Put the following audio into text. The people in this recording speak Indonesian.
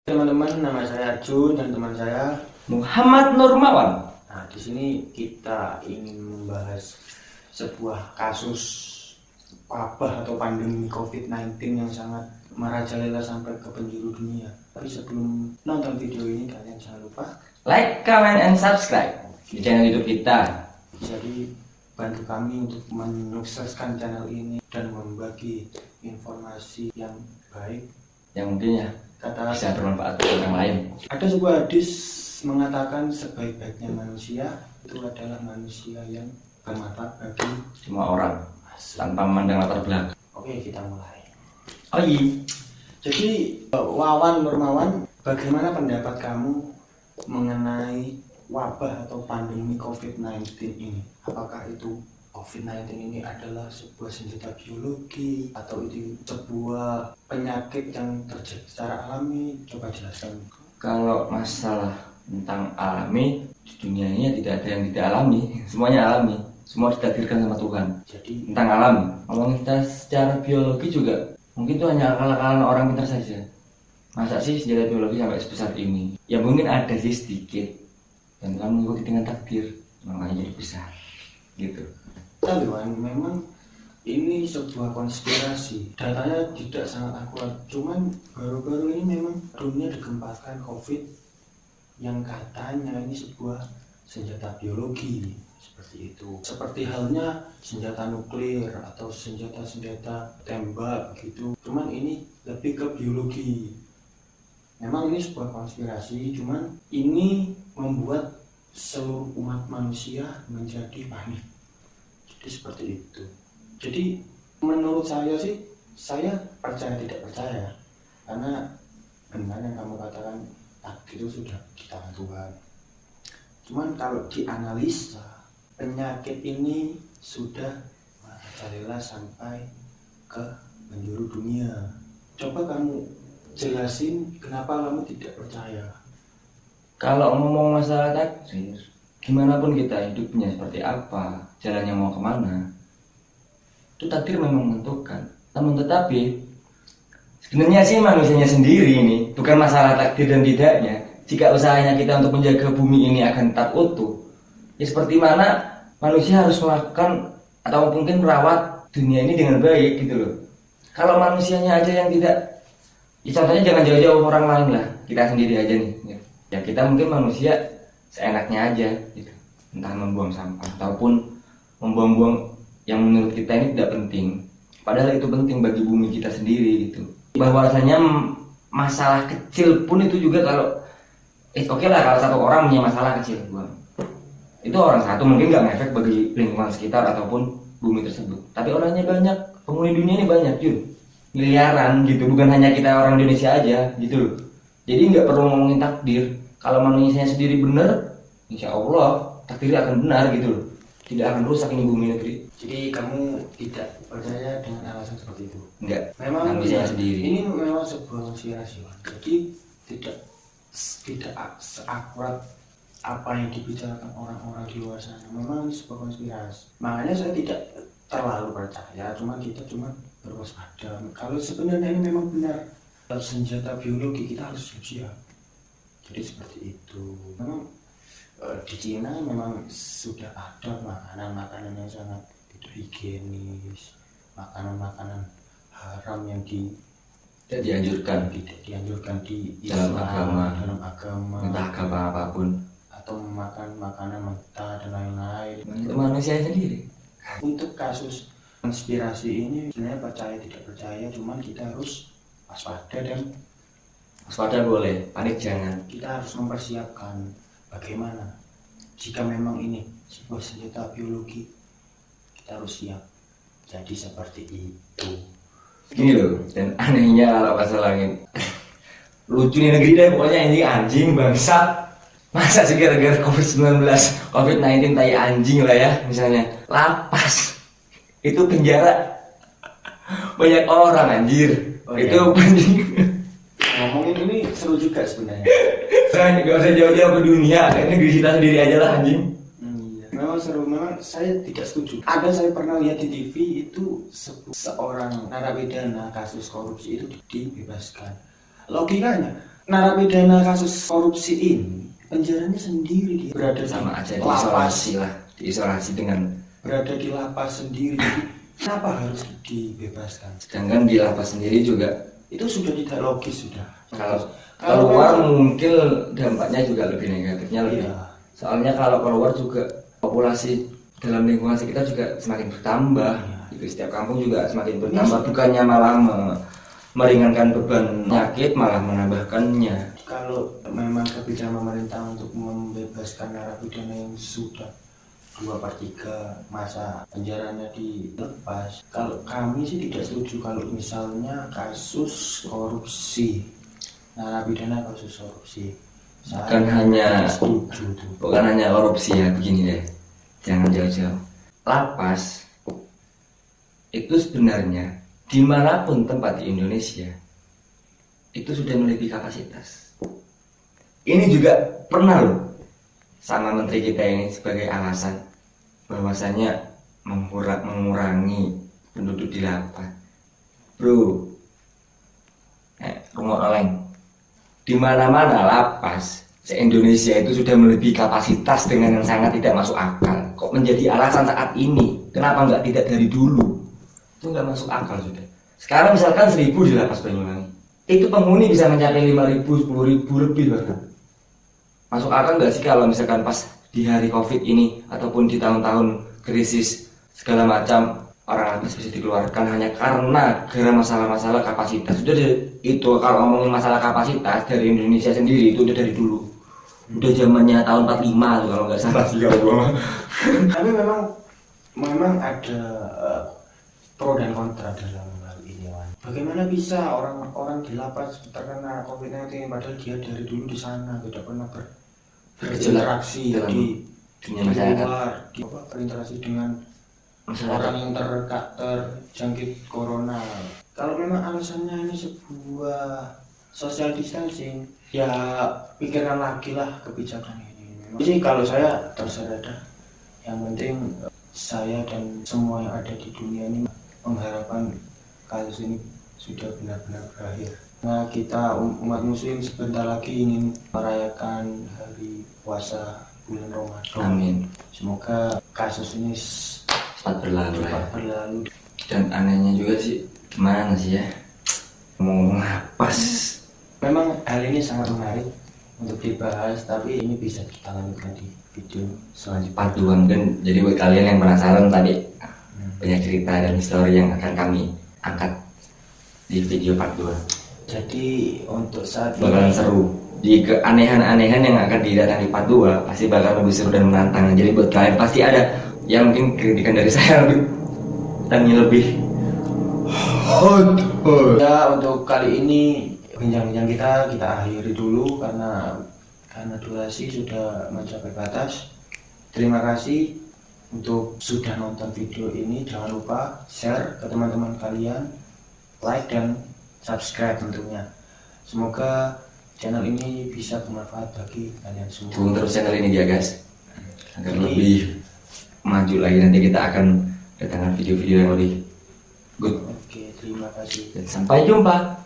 Teman-teman, nama saya Jun dan teman saya Muhammad Nurmawan. Nah, di sini kita ingin membahas sebuah kasus wabah atau pandemi COVID-19 yang sangat merajalela sampai ke penjuru dunia. Tapi sebelum nonton video ini, kalian jangan lupa Like, comment, and subscribe di channel YouTube kita. jadi bantu kami untuk menyukseskan channel ini dan membagi informasi yang baik Yang mungkin ya bisa bermanfaat untuk orang lain. Ada sebuah hadis mengatakan sebaik-baiknya manusia itu adalah manusia yang bermanfaat bagi Semua orang tanpa memandang latar belakang. Oke, kita mulai. Oh iya. Jadi Wawan Nurmawan, bagaimana pendapat kamu mengenai wabah atau pandemi COVID-19 ini? Apakah itu COVID-19 ini adalah sebuah senjata biologi atau itu sebuah penyakit yang terjadi secara alami? Coba jelaskan. Kalau masalah tentang alami, di dunia ini tidak ada yang tidak alami. Semuanya alami. Semua ditakdirkan sama Tuhan. Jadi Tentang alami, kalau kita secara biologi juga mungkin itu hanya akal-akalan orang pintar saja. Masa sih senjata biologi sampai sebesar ini? Ya mungkin ada sih sedikit, dan Tuhan mengikuti dengan takdir, makanya jadi besar gitu. Taliban memang ini sebuah konspirasi, datanya tidak sangat akurat, cuman baru-baru ini memang dunia digemparkan COVID yang katanya ini sebuah senjata biologi seperti itu, seperti halnya senjata nuklir atau senjata tembak gitu, cuman ini lebih ke biologi. Memang ini sebuah konspirasi, cuman ini membuat seluruh umat manusia menjadi panik. Jadi seperti itu. Jadi menurut saya sih, saya percaya tidak percaya, karena benar yang kamu katakan, takdir itu sudah di tangan Tuhan. Cuman kalau dianalisa, penyakit ini sudah merajalela sampai ke penjuru dunia. Coba kamu jelasin kenapa kamu tidak percaya. Kalau ngomong masalah takdir, gimana pun kita hidupnya seperti apa, jalannya mau kemana, itu takdir memang menentukan. Namun tetapi sebenarnya sih manusianya sendiri ini, bukan masalah takdir dan tidaknya. Jika usahanya kita untuk menjaga bumi ini akan tetap utuh, ya seperti mana manusia harus melakukan atau mungkin merawat dunia ini dengan baik gitu loh. Kalau manusianya aja yang tidak, ya contohnya jangan jauh-jauh orang lain lah, kita sendiri aja nih. Ya kita mungkin manusia seenaknya aja gitu. Entah membuang sampah ataupun membuang-buang yang menurut kita ini tidak penting, padahal itu penting bagi bumi kita sendiri gitu. Bahwasanya masalah kecil pun itu juga kalau oke lah, kalau satu orang punya masalah kecil buang, itu orang satu mungkin nggak ngefek bagi lingkungan sekitar ataupun bumi tersebut. Tapi orangnya banyak, penghuni dunia ini banyak Jun, miliaran gitu, bukan hanya kita orang Indonesia aja gitu loh. Jadi nggak perlu ngomongin takdir. Kalau manusianya sendiri benar, insya Allah takdirnya akan benar gitu loh. Tidak akan rusak ini bumi negeri. Jadi kamu tidak percaya dengan alasan seperti itu? Enggak. Memang manusia sendiri. Ini memang sebuah konspirasi. Jadi tidak seakurat apa yang dibicarakan orang-orang di luar sana. Memang ini sebuah konspirasi. Makanya saya tidak terlalu percaya. Kita cuma berwaspada. Kalau sebenarnya ini memang benar senjata biologi, kita harus siap-siap. Jadi seperti itu. Memang di Cina memang sudah ada makanan-makanan yang sangat tidak higienis, makanan-makanan haram yang Tidak dianjurkan tidak dianjurkan di dalam Islam, agama, entah agama apapun, atau memakan makanan mentah dan lain-lain. itu manusia sendiri. Untuk kasus konspirasi ini sebenarnya percaya tidak percaya, cuman kita harus waspada dan Waspada boleh, panik jangan. kita harus mempersiapkan bagaimana jika memang ini sebuah senjata biologi, kita harus siap. Jadi seperti itu. Gini loh, dan anehnya kalau masalah ini lucu nih negeri deh pokoknya, ini anjing bangsa. Masa sih gara-gara COVID-19, COVID-19 tai anjing lah ya, misalnya lapas itu penjara banyak orang anjir. Itu anjing. Ngomongin ini seru juga sebenarnya. Saya nggak usah jauh-jauh ke dunia, kayak negeri kita sendiri aja lah anjing. Iya. Memang seru, memang saya tidak setuju. Ada saya pernah lihat di TV itu seorang narapidana kasus korupsi itu dibebaskan. Logikanya narapidana kasus korupsi ini penjaranya sendiri, dia berada Sama aja di lapas, diisolasi lah, diisolasi dengan berada di lapas sendiri. Kenapa harus dibebaskan? sedangkan di lapas sendiri juga Itu sudah tidak logis sudah. kalau Kalau keluar memang- mungkin dampaknya juga lebih negatifnya lebih. Iya. Soalnya kalau keluar juga populasi dalam lingkungan sekitar juga semakin bertambah. Iya. Itu setiap kampung juga semakin bertambah, bukannya malah meringankan beban penyakit, malah menambahkannya. Kalau memang kebijakan pemerintah untuk membebaskan narapidana yang sudah 2/3 masa penjaranya dilepas, kalau kami sih tidak setuju kalau misalnya kasus korupsi, narapidana kasus korupsi. Bukan hanya- tidak setuju tuh. Bukan hanya korupsi ya, begini deh, jangan jauh-jauh. Lapas itu sebenarnya dimanapun tempat di Indonesia itu sudah melebihi kapasitas. Ini juga pernah loh sama menteri kita ini sebagai alasan bahwasanya mengurangi penduduk di lapas. Bro, rumah oleng, di mana-mana lapas se-Indonesia itu sudah melebihi kapasitas dengan yang sangat tidak masuk akal. Kok menjadi alasan saat ini? Kenapa nggak tidak dari dulu? Itu nggak masuk akal sudah. Sekarang misalkan 1000 di lapas Banyuwangi, itu penghuni bisa mencapai 5.000, 10.000 lebih bahkan. Masuk akal nggak sih kalau misalkan pas di hari COVID ini ataupun di tahun-tahun krisis segala macam orang lapas bisa dikeluarkan hanya karena gara masalah-masalah kapasitas. Sudah itu kalau ngomongin masalah kapasitas dari Indonesia sendiri itu udah dari dulu. Udah zamannya tahun 45 tuh kalau nggak salah sih kalau gua mah. Tapi memang ada pro dan kontra dalam hal ini, Wan. Bagaimana bisa orang-orang di lapas terkena COVID-19 padahal dia dari dulu di sana tidak pernah berinteraksi dalam di dunia masyarakat. luar, berinteraksi dengan Masyarakat. orang yang terjangkit corona. Kalau memang alasannya ini sebuah social distancing, ya pikirkan lagi lah kebijakan ini. Memang sih kalau saya terserah dah. Yang penting saya dan semua yang ada di dunia ini mengharapkan kasus ini sudah benar-benar berakhir. Nah, kita umat muslim sebentar lagi ingin merayakan hari puasa bulan Ramadan. Amin. Semoga kasus ini Cepat berlalu lah cepat ya. berlalu. Dan anehnya juga sih gimana sih ya, ngomong lapas. Memang hal ini sangat menarik untuk dibahas, tapi ini bisa kita lanjutkan di video selanjutnya. Part 2 mungkin. Jadi buat kalian yang penasaran tadi banyak cerita dan histori yang akan kami angkat di video part 2. Jadi untuk saat Bakalan seru. Di keanehan-anehan yang akan didatangi di part 2 pasti bakal lebih seru dan menantang. Jadi buat kalian pasti ada yang mungkin kritikan dari saya lebih dan lebih hot. ya, untuk kali ini bincang-bincang kita akhiri dulu karena durasi sudah mencapai batas. Terima kasih untuk sudah nonton video ini. Jangan lupa share ke teman-teman kalian, like dan subscribe tentunya. Semoga channel ini bisa bermanfaat bagi kalian semua. Dukung terus channel ini ya guys, agar lebih maju lagi. Nanti kita akan datangkan video-video yang lebih good. Oke, terima kasih. Dan sampai jumpa.